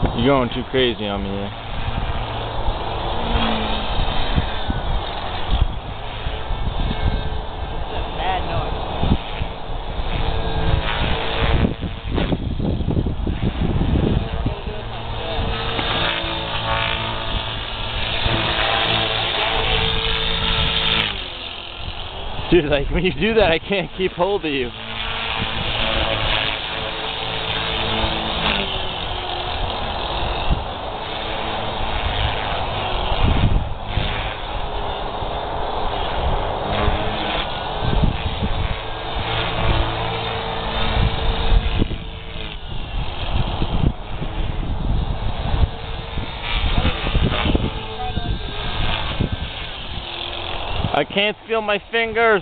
You're going too crazy on me there. It's a bad noise. Dude, like, when you do that, I can't keep hold of you. I can't feel my fingers.